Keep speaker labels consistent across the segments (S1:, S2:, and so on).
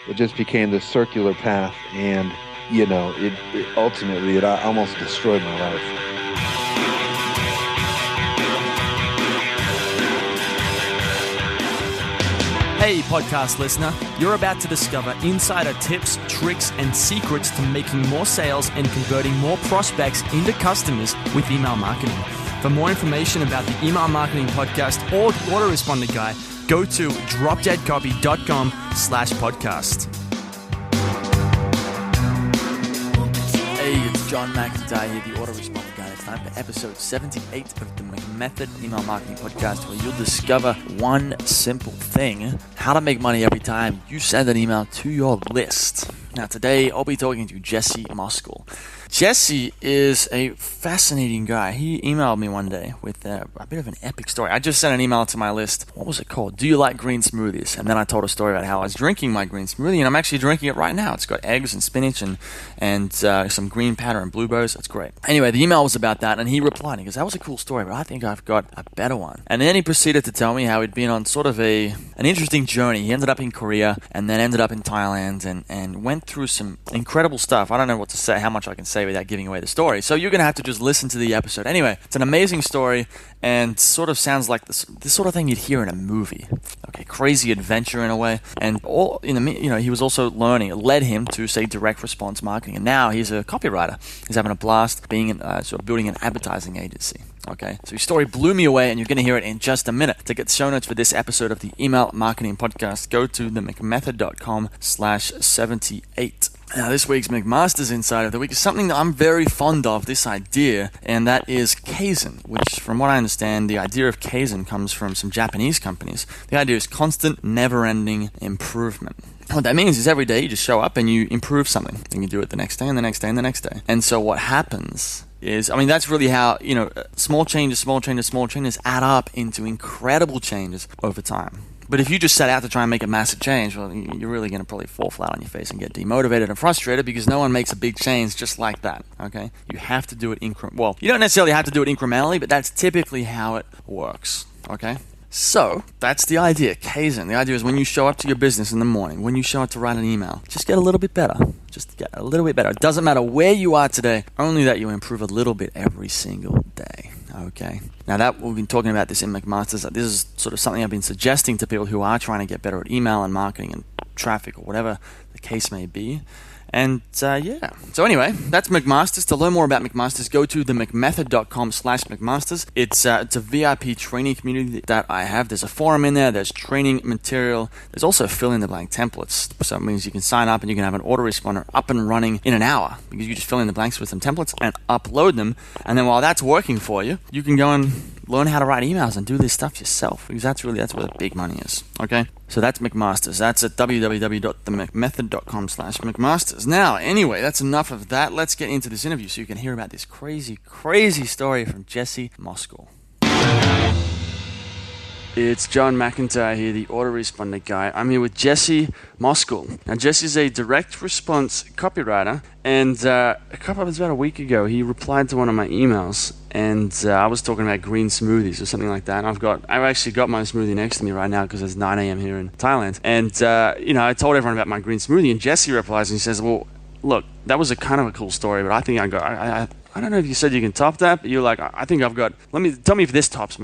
S1: it just became this circular path, and it ultimately almost destroyed my life.
S2: Hey podcast listener, you're about to discover insider tips, tricks, and secrets to making more sales and converting more prospects into customers with email marketing. For more information about the Email Marketing Podcast or the Autoresponder Guide, go to dropdeadcopy.com/podcast. Hey, it's John McIntyre here, the Autoresponder Guide. It's time for episode 78 of the Method Email Marketing Podcast, where you'll discover one simple thing: how to make money every time you send an email to your list. Now, today I'll be talking to Jesse Moskel. Jesse is a fascinating guy. He emailed me one day with a bit of an epic story. I just sent an email to my list. What was it called? Do you like green smoothies? And then I told a story about how I was drinking my green smoothie, and I'm actually drinking it right now. It's got eggs and spinach and some green powder and blueberries. It's great. Anyway, the email was about that, and he replied. He goes, that was a cool story, but I think I've got a better one. And then he proceeded to tell me how he'd been on sort of an interesting journey. He ended up in Korea and then ended up in Thailand and went through some incredible stuff. I don't know what to say, how much I can say without giving away the story. So you're going to have to just listen to the episode. Anyway, it's an amazing story and sort of sounds like this sort of thing you'd hear in a movie. Okay, crazy adventure in a way. And all he was also learning. It led him to, say, direct response marketing. And now he's a copywriter. He's having a blast being sort of building an advertising agency. Okay, so his story blew me away, and you're going to hear it in just a minute. To get show notes for this episode of the Email Marketing Podcast, go to themcmethod.com/78. Now, this week's McMaster's Insight of the Week is something that I'm very fond of, this idea, and that is Kaizen, which, from what I understand, the idea of Kaizen comes from some Japanese companies. The idea is constant, never-ending improvement. What that means is every day you just show up and you improve something, and you do it the next day and the next day and the next day. And so what happens is, that's really how, small changes add up into incredible changes over time. But if you just set out to try and make a massive change, well, you're really going to probably fall flat on your face and get demotivated and frustrated, because no one makes a big change just like that, okay? You have to do it you don't necessarily have to do it incrementally, but that's typically how it works, okay? So, that's the idea, Kaizen. The idea is when you show up to your business in the morning, when you show up to write an email, just get a little bit better. Just get a little bit better. It doesn't matter where you are today, only that you improve a little bit every single day. Okay. Now that we've been talking about this in McMaster's, this is sort of something I've been suggesting to people who are trying to get better at email and marketing and traffic or whatever the case may be. And yeah. So anyway, that's McMaster's. To learn more about McMaster's, go to themcmethod.com/McMaster's. It's a VIP training community that I have. There's a forum in there. There's training material. There's also fill-in-the-blank templates. So it means you can sign up and you can have an autoresponder up and running in an hour, because you just fill in the blanks with some templates and upload them. And then while that's working for you, you can go and learn how to write emails and do this stuff yourself, because that's where the big money is. Okay? So that's McMaster's. That's at www.themcmethod.com/McMaster's. Now, anyway, that's enough of that. Let's get into this interview so you can hear about this crazy, crazy story from Jesse Moskel. It's John McIntyre here, the Autoresponder Guy. I'm here with Jesse Moskel. Now, Jesse's a direct response copywriter, and about a week ago, he replied to one of my emails, and I was talking about green smoothies or something like that. And I've actually got my smoothie next to me right now because it's 9 a.m. here in Thailand. And I told everyone about my green smoothie, and Jesse replies and he says, "Well, look, that was a kind of a cool story, but I think I don't know if you said you can top that, but you're like, I think I've got. Tell me if this tops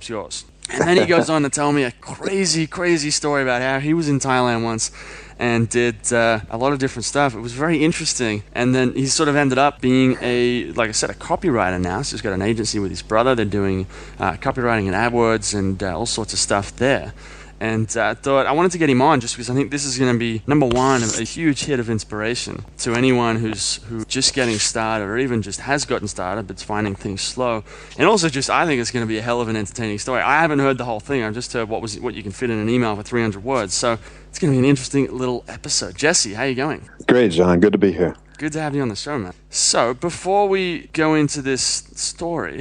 S2: yours." And then he goes on to tell me a crazy, crazy story about how he was in Thailand once and did a lot of different stuff. It was very interesting. And then he sort of ended up being a copywriter now. So he's got an agency with his brother. They're doing copywriting and AdWords and all sorts of stuff there. And I thought I wanted to get him on just because I think this is going to be, number one, a huge hit of inspiration to anyone who's just getting started or even just has gotten started but's finding things slow. And also I think it's going to be a hell of an entertaining story. I haven't heard the whole thing. I've just heard what you can fit in an email for 300 words. So it's going to be an interesting little episode. Jesse, how you going?
S1: Great, John. Good to be here.
S2: Good to have you on the show, man. So, before we go into this story,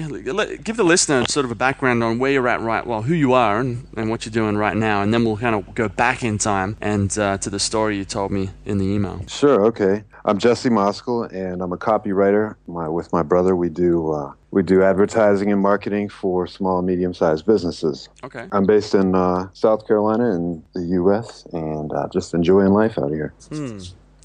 S2: give the listener sort of a background on where you're at who you are and what you're doing right now, and then we'll kind of go back in time and to the story you told me in the email.
S1: Sure, okay. I'm Jesse Moskel, and I'm a copywriter. With my brother, we do advertising and marketing for small and medium-sized businesses.
S2: Okay.
S1: I'm based in South Carolina in the U.S. and just enjoying life out here.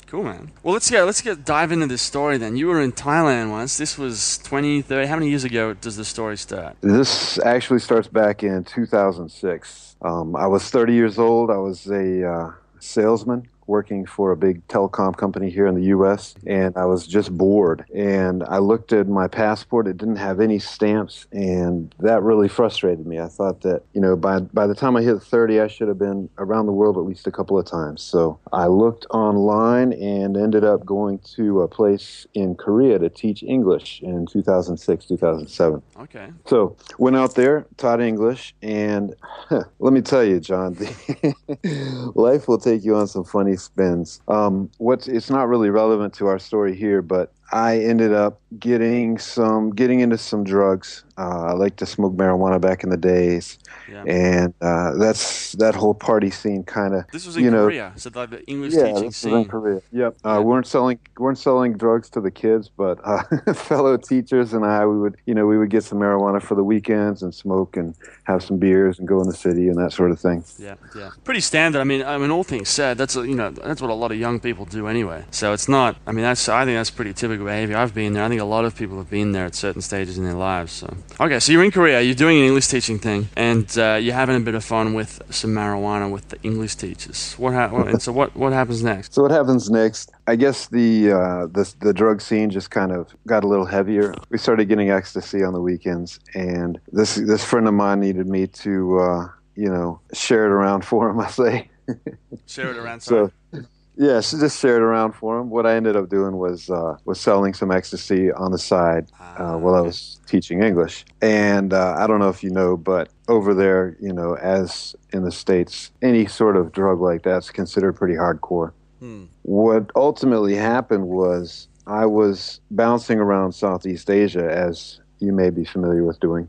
S2: Cool, man. Well, let's dive into this story then. You were in Thailand once. This was 20, 30. How many years ago does the story start?
S1: This actually starts back in 2006. I was 30 years old. I was a salesman working for a big telecom company here in the U.S., and I was just bored. And I looked at my passport. It didn't have any stamps, and that really frustrated me. I thought that, by the time I hit 30, I should have been around the world at least a couple of times. So I looked online and ended up going to a place in Korea to teach English in 2006, 2007.
S2: Okay.
S1: So went out there, taught English, and let me tell you, John, life will take you on some funny spins. It's not really relevant to our story here, but I ended up getting into some drugs. I liked to smoke marijuana back in the days, and that whole party scene kind of.
S2: This was in Korea, so like the English teaching
S1: this
S2: scene.
S1: was in Korea. Yep, weren't selling drugs to the kids, but fellow teachers and I, we would get some marijuana for the weekends and smoke and have some beers and go in the city and that sort of thing.
S2: Yeah. Pretty standard. I mean, all things said, that's what a lot of young people do anyway. So it's not. I mean, I think that's pretty typical behavior. I've been there. I think a lot of people have been there at certain stages in their lives. So okay, so you're in Korea. You're doing an English teaching thing, and you're having a bit of fun with some marijuana with the English teachers. What happens next?
S1: So what happens next? I guess the drug scene just kind of got a little heavier. We started getting ecstasy on the weekends, and this friend of mine needed me to share it around for him. I say.
S2: Share it around.
S1: So. Yeah, she just shared around for him. What I ended up doing was selling some ecstasy on the side while I was teaching English. And I don't know if you know, but over there, as in the States, any sort of drug like that's considered pretty hardcore. What ultimately happened was I was bouncing around Southeast Asia, as you may be familiar with doing.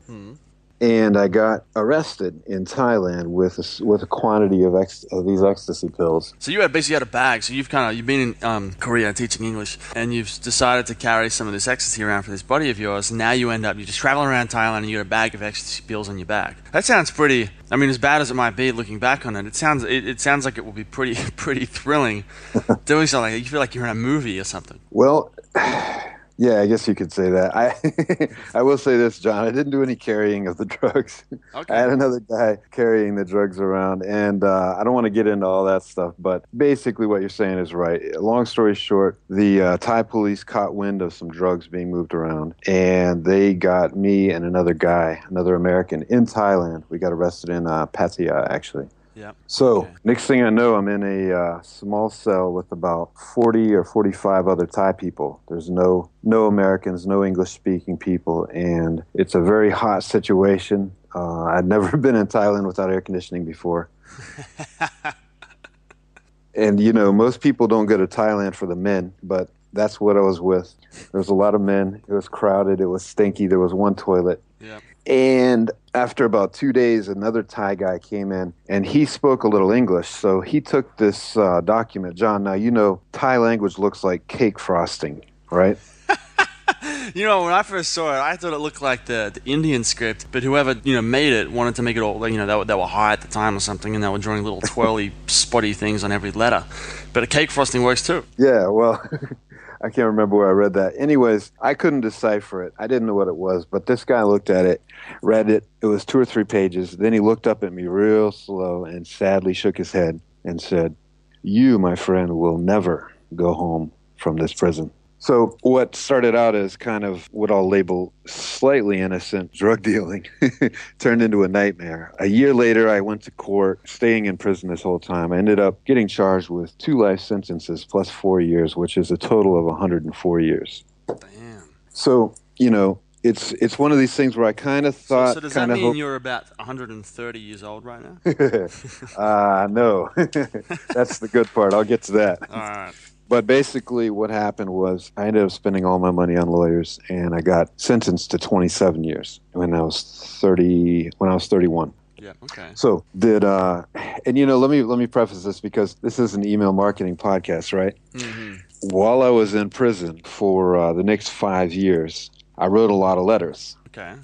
S1: And I got arrested in Thailand with a quantity of these ecstasy pills.
S2: So you basically had a bag. So you've been in Korea teaching English, and you've decided to carry some of this ecstasy around for this buddy of yours. And now you just travel around Thailand and you got a bag of ecstasy pills on your back. That sounds pretty. I mean, as bad as it might be, looking back on it, it sounds like it will be pretty thrilling doing something like that. You feel like you're in a movie or something.
S1: Well. Yeah, I guess you could say that. I will say this, John. I didn't do any carrying of the drugs. Okay. I had another guy carrying the drugs around, and I don't want to get into all that stuff, but basically what you're saying is right. Long story short, the Thai police caught wind of some drugs being moved around, and they got me and another guy, another American, in Thailand. We got arrested in Pattaya, actually.
S2: Yeah.
S1: So next thing I know, I'm in a small cell with about 40 or 45 other Thai people. There's no Americans, no English-speaking people, and it's a very hot situation. I'd never been in Thailand without air conditioning before. And, most people don't go to Thailand for the men, but that's what I was with. There was a lot of men. It was crowded. It was stinky. There was one toilet.
S2: Yeah.
S1: And after about 2 days, another Thai guy came in, and he spoke a little English. So he took this document. John, now, Thai language looks like cake frosting, right?
S2: When I first saw it, I thought it looked like the Indian script, but whoever, made it wanted to make it all, they were high at the time or something, and they were drawing little twirly, spotty things on every letter. But a cake frosting works too.
S1: Yeah, well... I can't remember where I read that. Anyways, I couldn't decipher it. I didn't know what it was, but this guy looked at it, read it. It was 2 or 3 pages. Then he looked up at me real slow and sadly shook his head and said, "You, my friend, will never go home from this prison." So what started out as kind of what I'll label slightly innocent drug dealing turned into a nightmare. A year later, I went to court, staying in prison this whole time. I ended up getting charged with 2 life sentences plus 4 years, which is a total of 104 years.
S2: Damn.
S1: So, it's one of these things where I kind of thought...
S2: So does that mean you're about 130 years old right now?
S1: No. That's the good part. I'll get to that.
S2: All right.
S1: But basically, what happened was I ended up spending all my money on lawyers, and I got sentenced to 27 years when I was 30. When I was 31.
S2: Yeah. Okay.
S1: So and let me preface this because this is an email marketing podcast, right?
S2: Mm-hmm.
S1: While I was in prison for the next 5 years, I wrote a lot of letters.
S2: Okay.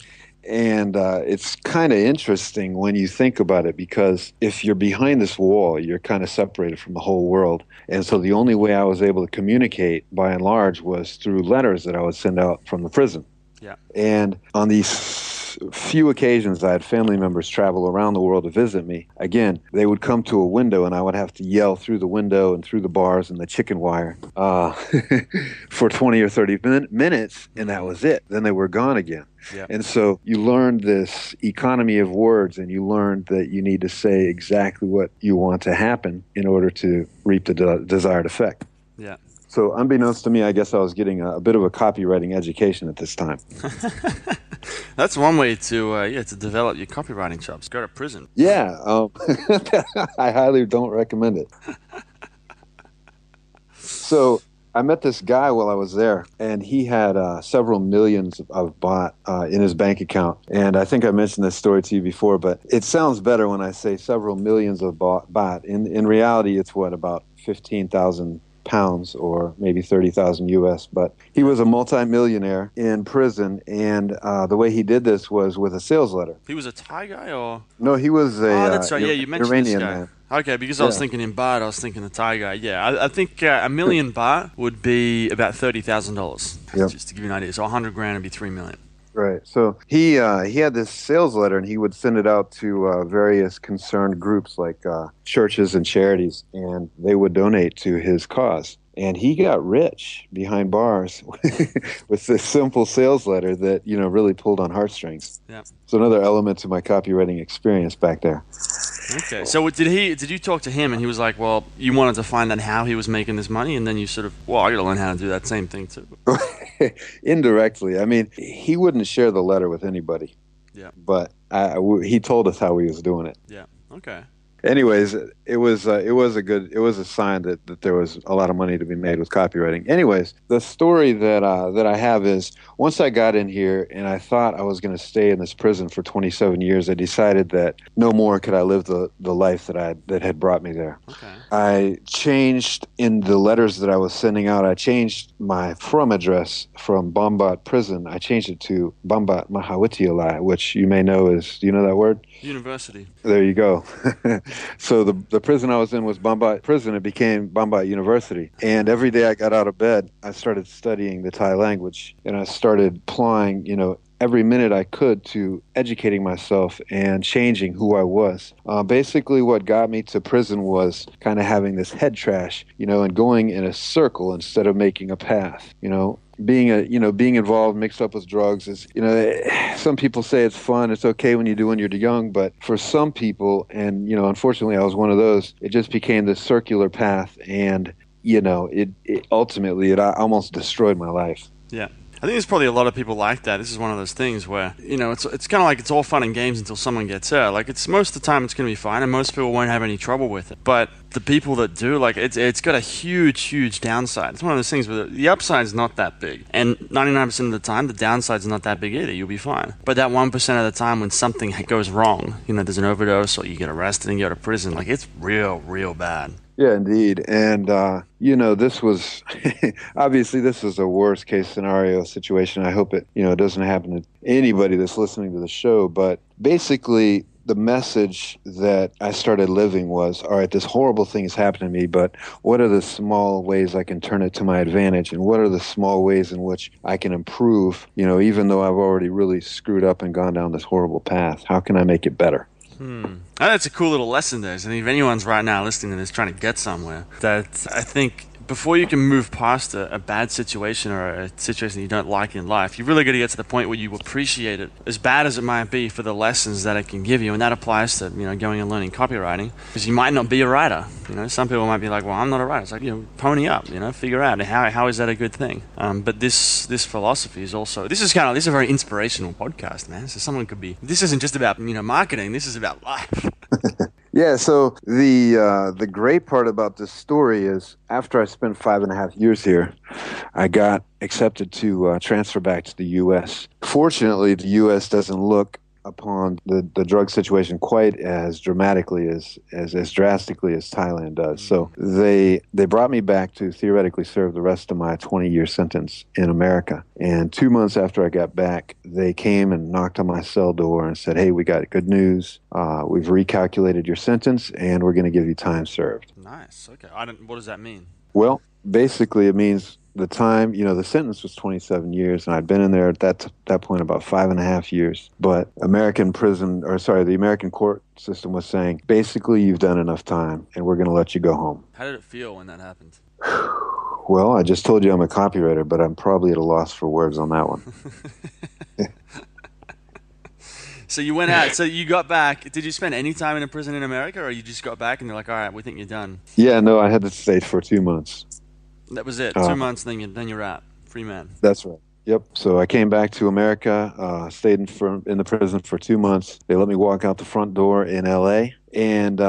S1: And it's kind of interesting when you think about it, because if you're behind this wall, you're kind of separated from the whole world. And so the only way I was able to communicate, by and large, was through letters that I would send out from the prison.
S2: Yeah.
S1: And on these few occasions I had family members travel around the world to visit me, again, they would come to a window and I would have to yell through the window and through the bars and the chicken wire for 20 or 30 minutes, and that was it. Then they were gone again.
S2: Yeah.
S1: And so you learned this economy of words, and you learned that you need to say exactly what you want to happen in order to reap the desired effect.
S2: Yeah.
S1: So unbeknownst to me, I guess I was getting a bit of a copywriting education at this time.
S2: That's one way to develop your copywriting chops. Go to prison.
S1: Yeah, I highly don't recommend it. So I met this guy while I was there, and he had several millions of baht in his bank account. And I think I mentioned this story to you before, but it sounds better when I say several millions of baht. In reality, it's about 15,000 pounds or maybe 30,000 US, but he was a multimillionaire in prison, and the way he did this was with a sales letter.
S2: He was a Thai guy, or?
S1: No, he was
S2: That's right. Yeah, you mentioned
S1: Iranian
S2: this guy.
S1: man.
S2: Okay, because I was thinking in baht, I was thinking the Thai guy. Yeah, I think a million baht would be about $30,000.
S1: Yep.
S2: Just to give you an idea. So 100 grand would be 3 million.
S1: Right. So he had this sales letter, and he would send it out to various concerned groups like churches and charities, and they would donate to his cause. And he got rich behind bars with this simple sales letter that, really pulled on heartstrings.
S2: Yeah.
S1: So another element to my copywriting experience back there.
S2: Okay. So did you talk to him and he was like, well, you wanted to find out how he was making this money, and then you sort of, well, I got to learn how to do that same thing too.
S1: Indirectly. I mean, he wouldn't share the letter with anybody.
S2: Yeah.
S1: But he told us how he was doing it.
S2: Yeah. Okay.
S1: Anyways, it was a sign that there was a lot of money to be made with copywriting. Anyways, the story that I have is, once I got in here and I thought I was going to stay in this prison for 27 years, I decided that no more could I live the life that had brought me there.
S2: Okay.
S1: I changed in the letters that I was sending out. I changed my from address from Bambat prison. I changed it to Bambat Mahawityalaya, which you may know is, do you know that word?
S2: University.
S1: There you go. So the prison I was in was Bambat prison. It became Bambat University. And every day I got out of bed, I started studying the Thai language. And I started applying, every minute I could to educating myself and changing who I was. Basically, what got me to prison was kind of having this head trash, and going in a circle instead of making a path, Being involved, mixed up with drugs is, some people say it's fun, it's okay when you're young, but for some people, and, unfortunately I was one of those, it just became this circular path, and, it ultimately, it almost destroyed my life.
S2: Yeah. I think there's probably a lot of people like that. This is one of those things where, it's kind of like it's all fun and games until someone gets hurt. Like, it's most of the time it's going to be fine, and most people won't have any trouble with it. But the people that do, like, it's got a huge, huge downside. It's one of those things where the upside's not that big. And 99% of the time, the downside's not that big either. You'll be fine. But that 1% of the time when something goes wrong, there's an overdose or you get arrested and you go to prison, like, it's real, real bad.
S1: Yeah, indeed. And, this was, obviously this is a worst case scenario situation. I hope it, doesn't happen to anybody that's listening to the show. But basically, the message that I started living was, all right, this horrible thing is happening to me, but what are the small ways I can turn it to my advantage? And what are the small ways in which I can improve, even though I've already really screwed up and gone down this horrible path? How can I make it better?
S2: That's a cool little lesson there. I think if anyone's right now listening to this trying to get somewhere, that I think before you can move past a bad situation or a situation you don't like in life, you really got to get to the point where you appreciate it, as bad as it might be, for the lessons that it can give you. And that applies to, going and learning copywriting, because you might not be a writer. Some people might be like, well, I'm not a writer. It's like, pony up, figure out how is that a good thing. But this philosophy is also, this is a very inspirational podcast, man. So someone could be, this isn't just about, marketing. This is about life.
S1: Yeah, so the great part about this story is after I spent 5.5 years here, I got accepted to transfer back to the U.S. Fortunately, the U.S. doesn't look upon the drug situation quite as dramatically as drastically as Thailand does. So
S2: Mm.
S1: they brought me back to theoretically serve the rest of my 20-year sentence in America. And 2 months after I got back, they came and knocked on my cell door and said, "Hey, we got good news. We've recalculated your sentence, and we're going to give you time served."
S2: Nice. Okay. I don't. What does that mean?
S1: Well, basically, it means the time, the sentence was 27 years, and I'd been in there at that point about 5.5 years. But American prison, or sorry, the American court system was saying, basically, you've done enough time, and we're going to let you go home.
S2: How did it feel when that happened?
S1: Well, I just told you I'm a copywriter, but I'm probably at a loss for words on that one.
S2: So you went out. So you got back. Did you spend any time in a prison in America, or you just got back and they're like, "All right, we think you're done."
S1: Yeah, no, I had to stay for 2 months.
S2: That was it.
S1: Uh,
S2: 2 months, then you're out, free man.
S1: That's right. Yep. So I came back to America, stayed in the prison for 2 months. They let me walk out the front door in L.A. and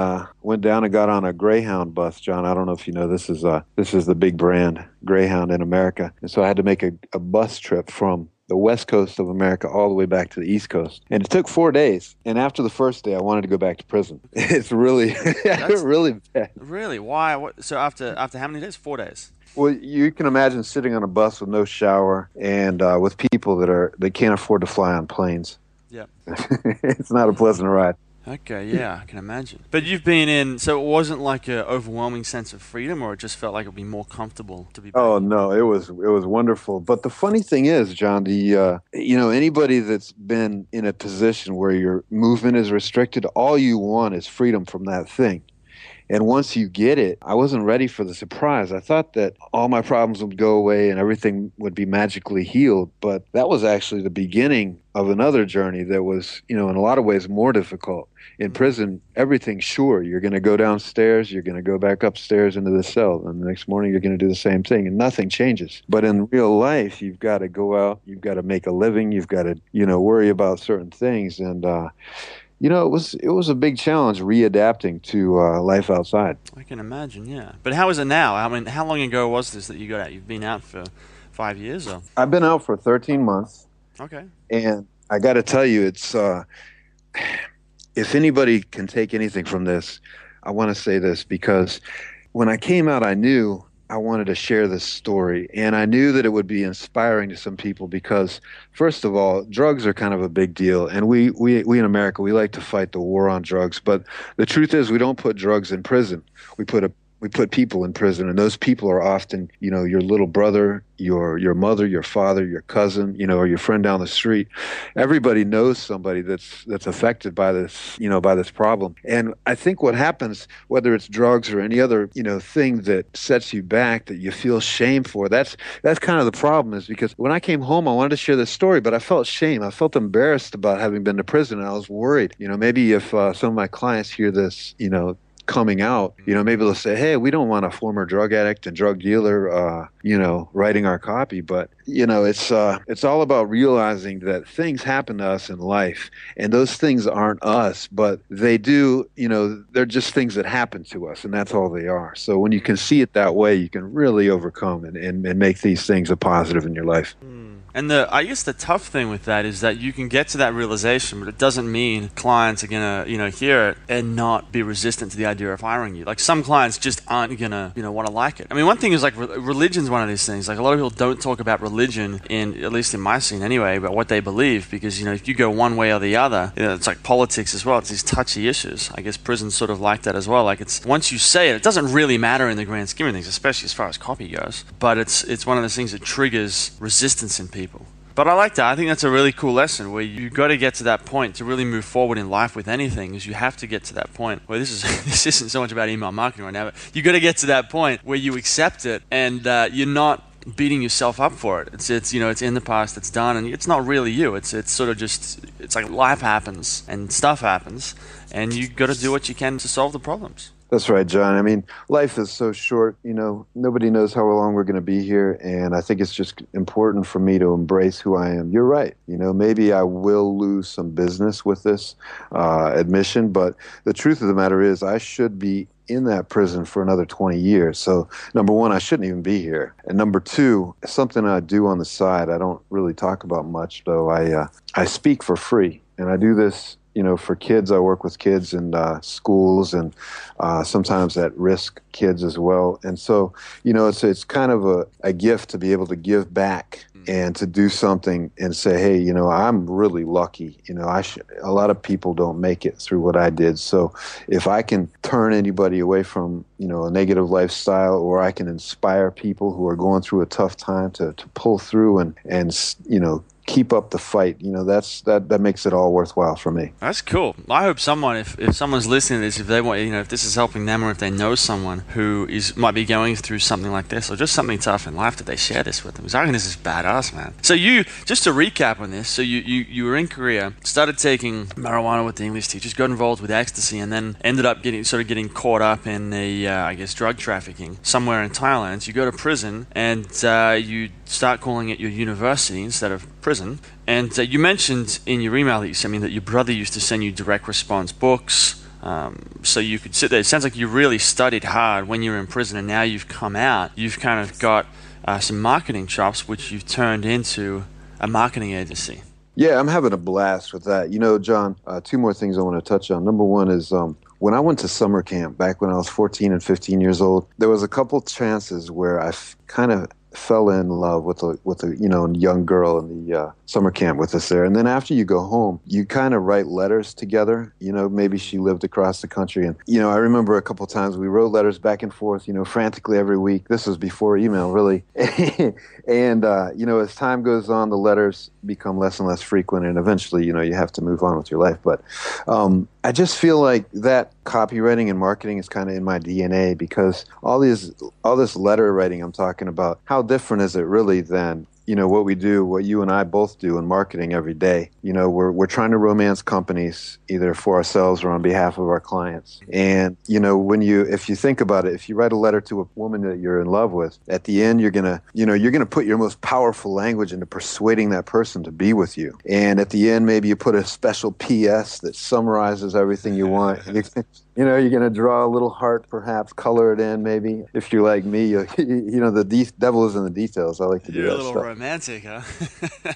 S1: went down and got on a Greyhound bus. John, I don't know if you know, this is the big brand Greyhound in America, and so I had to make a bus trip from the west coast of America all the way back to the east coast, and it took 4 days. And after the first day, I wanted to go back to prison. It's really,
S2: That's
S1: really bad.
S2: really why. What? So after how many days? 4 days.
S1: Well, you can imagine sitting on a bus with no shower and with people that can't afford to fly on planes.
S2: Yeah.
S1: It's not a pleasant ride.
S2: Okay, yeah, I can imagine. But you've been in, so it wasn't like an overwhelming sense of freedom, or it just felt like it'd be more comfortable to be back
S1: Oh
S2: in.
S1: no, it was wonderful. But the funny thing is, John, anybody that's been in a position where your movement is restricted, all you want is freedom from that thing. And once you get it, I wasn't ready for the surprise. I thought that all my problems would go away and everything would be magically healed. But that was actually the beginning of another journey that was, in a lot of ways more difficult. In
S2: Mm.
S1: prison, everything's sure. You're going to go downstairs, you're going to go back upstairs into the cell, and the next morning you're going to do the same thing, and nothing changes. But in real life, you've got to go out, you've got to make a living, you've got to, worry about certain things. And, it was a big challenge readapting to life outside.
S2: I can imagine, yeah. But how is it now? I mean, how long ago was this that you got out? You've been out for 5 years, or?
S1: I've been out for 13 months,
S2: Okay.
S1: and I got to tell you, it's if anybody can take anything from this, I want to say this because when I came out, I knew I wanted to share this story, and I knew that it would be inspiring to some people because, first of all, drugs are kind of a big deal, and we in America we like to fight the war on drugs, but the truth is we don't put drugs in prison. We put a we put people in prison, and those people are often, your little brother, your mother, your father, your cousin, or your friend down the street. Everybody knows somebody that's affected by this, by this problem. And I think what happens, whether it's drugs or any other, thing that sets you back, that you feel shame for, that's kind of the problem. Is because when I came home, I wanted to share this story, but I felt shame. I felt embarrassed about having been to prison, and I was worried. Maybe if some of my clients hear this, coming out, maybe they'll say, "Hey, we don't want a former drug addict and drug dealer, writing our copy." But it's all about realizing that things happen to us in life, and those things aren't us, but they do. They're just things that happen to us, and that's all they are. So when you can see it that way, you can really overcome and make these things a positive in your life.
S2: And I guess the tough thing with that is that you can get to that realization, but it doesn't mean clients are gonna, hear it and not be resistant to the idea of hiring you. Like some clients just aren't gonna, want to like it. I mean, one thing is like religion's one of these things. Like a lot of people don't talk about religion at least in my scene anyway, about what they believe because if you go one way or the other, it's like politics as well. It's these touchy issues. I guess prison's sort of like that as well. Like it's once you say it, it doesn't really matter in the grand scheme of things, especially as far as copy goes. But it's one of those things that triggers resistance in people. But I like that. I think that's a really cool lesson where you got to get to that point to really move forward in life with anything. Is you have to get to that point where this isn't so much about email marketing right now, but you got to get to that point where you accept it and you're not beating yourself up for it. It's it's in the past. It's done, and it's not really you. It's sort of just it's like life happens and stuff happens, and you got to do what you can to solve the problems.
S1: That's right, John. I mean, life is so short, nobody knows how long we're going to be here. And I think it's just important for me to embrace who I am. You're right. Maybe I will lose some business with this admission, but the truth of the matter is I should be in that prison for another 20 years. So, number one, I shouldn't even be here. And number two, something I do on the side, I don't really talk about much, though. I speak for free. And I do this for kids. I work with kids in schools and sometimes at-risk kids as well. And so, it's kind of a gift to be able to give back and to do something and say, hey, I'm really lucky. A lot of people don't make it through what I did. So if I can turn anybody away from, a negative lifestyle, or I can inspire people who are going through a tough time to pull through and keep up the fight. That makes it all worthwhile for me.
S2: That's cool. I hope someone, if someone's listening to this, if they want, if this is helping them, or if they know someone who might be going through something like this, or just something tough in life, that they share this with them. Because I think this is badass, man. So just to recap on this, so you were in Korea, started taking marijuana with the English teachers, got involved with ecstasy, and then ended up getting caught up in I guess, drug trafficking somewhere in Thailand. So you go to prison, and you start calling it your university instead of prison. And you mentioned in your email that you sent me that your brother used to send you direct response books, so you could sit there. It sounds like you really studied hard when you were in prison, and now you've come out. You've kind of got some marketing chops, which you've turned into a marketing agency.
S1: Yeah, I'm having a blast with that. John, two more things I want to touch on. Number one is when I went to summer camp back when I was 14 and 15 years old, there was a couple chances where I kind of fell in love with a young girl in the summer camp with us there. And then after you go home, you kind of write letters together. Maybe she lived across the country, and I remember a couple times we wrote letters back and forth, frantically every week. This was before email, really. And as time goes on, the letters become less and less frequent, and eventually, you have to move on with your life. But I just feel like that copywriting and marketing is kind of in my DNA, because all this letter writing I'm talking about, how different is it really than what we do, what you and I both do in marketing every day? We're trying to romance companies either for ourselves or on behalf of our clients. And if you think about it, if you write a letter to a woman that you're in love with, at the end you're gonna put your most powerful language into persuading that person to be with you. And at the end, maybe you put a special PS that summarizes everything you want. You're going to draw a little heart, perhaps, color it in, maybe. If you're like me, the devil is in the details. I like to do that
S2: You're a little
S1: stuff.
S2: romantic, huh?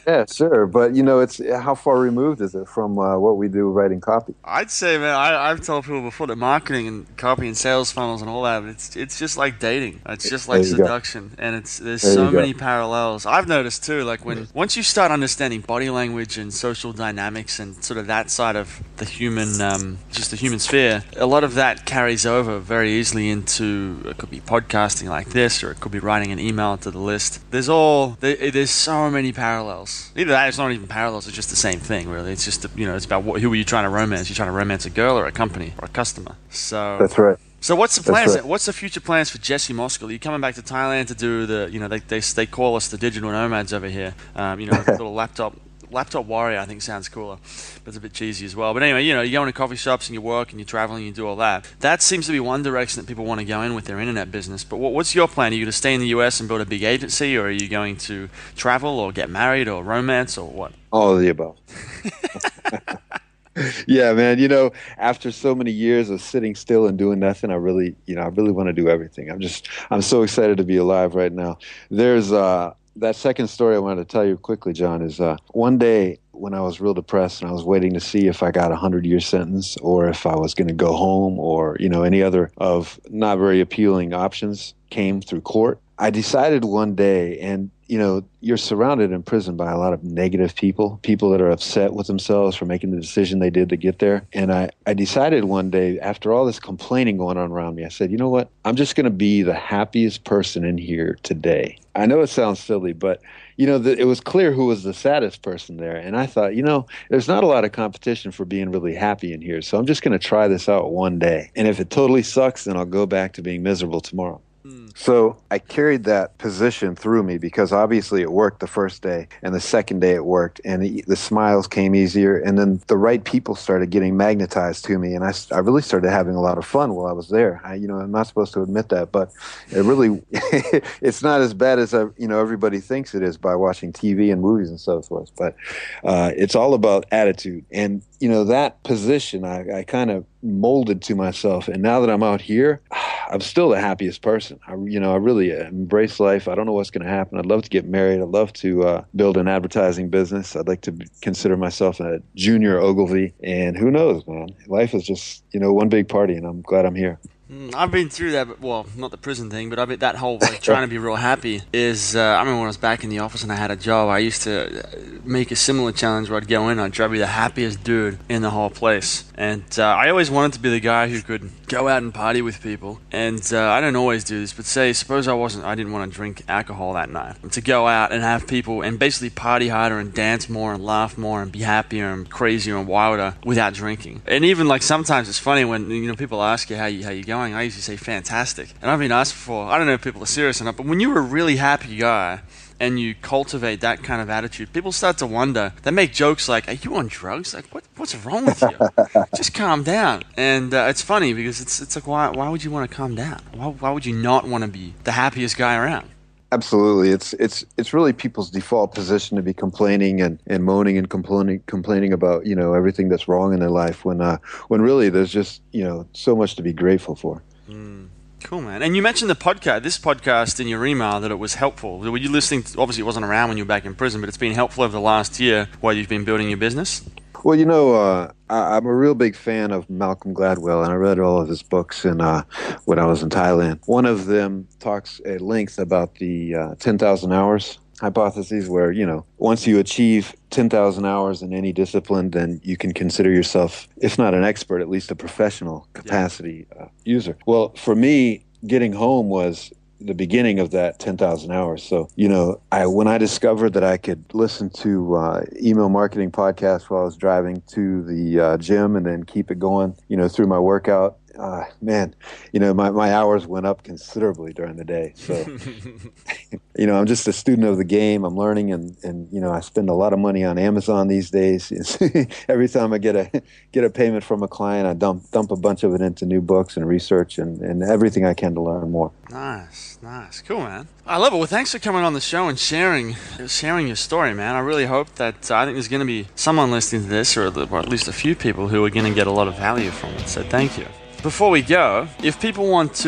S1: Yeah, sure. But, it's how far removed is it from what we do writing copy?
S2: I'd say, man, I've told people before that marketing and copy and sales funnels and all that, it's just like dating. It's just like seduction. Go. And there's so many parallels. I've noticed, too, like once you start understanding body language and social dynamics and sort of that side of the human, just the human sphere, a lot of that carries over very easily into, it could be podcasting like this, or it could be writing an email to the list. There's so many parallels. Either that, it's not even parallels, it's just the same thing, really. It's just, it's about who are you trying to romance? You're trying to romance a girl or a company or a customer. So
S1: that's right.
S2: So what's the plans?
S1: Right.
S2: What's the future plans for Jesse Moskel? Are you coming back to Thailand to do they call us the digital nomads over here. Little laptop warrior, I think, sounds cooler, but it's a bit cheesy as well. But anyway, you go into coffee shops and you work and you travel and you do all that. That seems to be one direction that people want to go in with their internet business. But what's your plan? Are you going to stay in the US and build a big agency, or are you going to travel or get married or romance or what?
S1: All of the above. Yeah, man. After so many years of sitting still and doing nothing, I really want to do everything. I'm so excited to be alive right now. There's that second story I wanted to tell you quickly, John, is one day when I was real depressed and I was waiting to see if I got a 100-year sentence or if I was going to go home, or, any other of not very appealing options came through court. I decided one day, and you're surrounded in prison by a lot of negative people that are upset with themselves for making the decision they did to get there. And I decided one day, after all this complaining going on around me, I said, you know what? I'm just going to be the happiest person in here today. I know it sounds silly, but it was clear who was the saddest person there. And I thought, there's not a lot of competition for being really happy in here. So I'm just going to try this out one day. And if it totally sucks, then I'll go back to being miserable tomorrow. So I carried that position through me because obviously it worked the first day and the second day it worked and the smiles came easier and then the right people started getting magnetized to me and I really started having a lot of fun while I was there. I'm not supposed to admit that, but it really, it's not as bad as, everybody thinks it is by watching TV and movies and so forth, but it's all about attitude. And, that position I kind of molded to myself. And now that I'm out here, I'm still the happiest person. I really embrace life. I don't know what's going to happen. I'd love to get married. I'd love to build an advertising business. I'd like to consider myself a junior Ogilvy. And who knows, man? Life is just, one big party, and I'm glad I'm here.
S2: I've been through that, but, well, not the prison thing, but I bet that whole trying to be real happy is, I remember when I was back in the office and I had a job, I used to make a similar challenge where I'd go in, I'd try to be the happiest dude in the whole place. And I always wanted to be the guy who could go out and party with people. And I don't always do this, but suppose I didn't want to drink alcohol that night. To go out and have people and basically party harder and dance more and laugh more and be happier and crazier and wilder without drinking. And even sometimes it's funny when people ask you how you going. I usually say fantastic. And I've been asked before, I don't know if people are serious or not, but when you're a really happy guy and you cultivate that kind of attitude, people start to wonder. They make jokes like, "Are you on drugs? Like, what's wrong with you? Just calm down." And it's funny because it's like, why would you want to calm down? Why would you not want to be the happiest guy around?
S1: Absolutely. It's really people's default position to be complaining and moaning and complaining about, everything that's wrong in their life when really there's just, so much to be grateful for.
S2: Cool, man. And you mentioned this podcast in your email that it was helpful. Were you listening obviously it wasn't around when you were back in prison, but it's been helpful over the last year while you've been building your business?
S1: Well, I'm a real big fan of Malcolm Gladwell, and I read all of his books when I was in Thailand. One of them talks at length about the 10,000 hours hypothesis, where, once you achieve 10,000 hours in any discipline, then you can consider yourself, if not an expert, at least a professional capacity user. Well, for me, getting home was the beginning of that 10,000 hours. So, when I discovered that I could listen to email marketing podcasts while I was driving to the gym and then keep it going, through my workout, my hours went up considerably during the day. So, I'm just a student of the game. I'm learning and I spend a lot of money on Amazon these days. Every time I get a payment from a client, I dump a bunch of it into new books and research and everything I can to learn more.
S2: Nice. Cool, man. I love it. Well, thanks for coming on the show and sharing your story, man. I really hope that I think there's going to be someone listening to this or at least a few people who are going to get a lot of value from it. So thank you. Before we go, if someone wants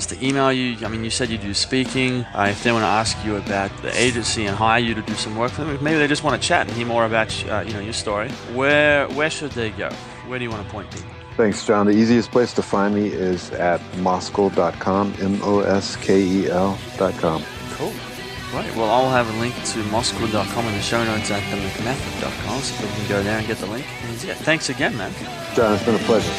S2: to email you, you said you do speaking. If they want to ask you about the agency and hire you to do some work for them, maybe they just want to chat and hear more about your story. Where should they go? Where do you want to point people?
S1: Thanks, John. The easiest place to find me is at moskel.com, Moskel.com.
S2: Cool. Great. Well, I'll have a link to moskel.com in the show notes at themcmethod.com so people can go there and get the link. And yeah, thanks again, man.
S1: John, it's been a pleasure.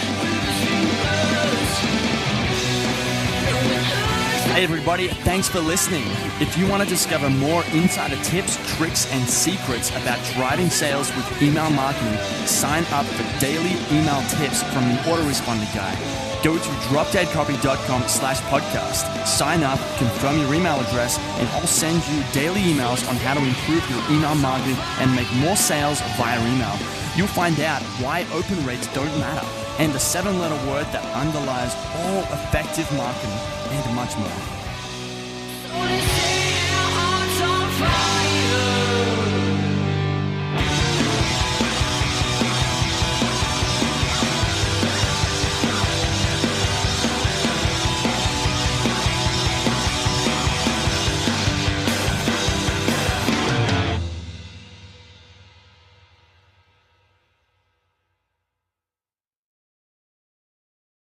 S2: Hey everybody, thanks for listening. If you want to discover more insider tips, tricks, and secrets about driving sales with email marketing, sign up for daily email tips from the autoresponder guy. Go to dropdeadcopy.com/podcast. Sign up, confirm your email address, and I'll send you daily emails on how to improve your email marketing and make more sales via email. You'll find out why open rates don't matter and the 7-letter word that underlies all effective marketing and much more.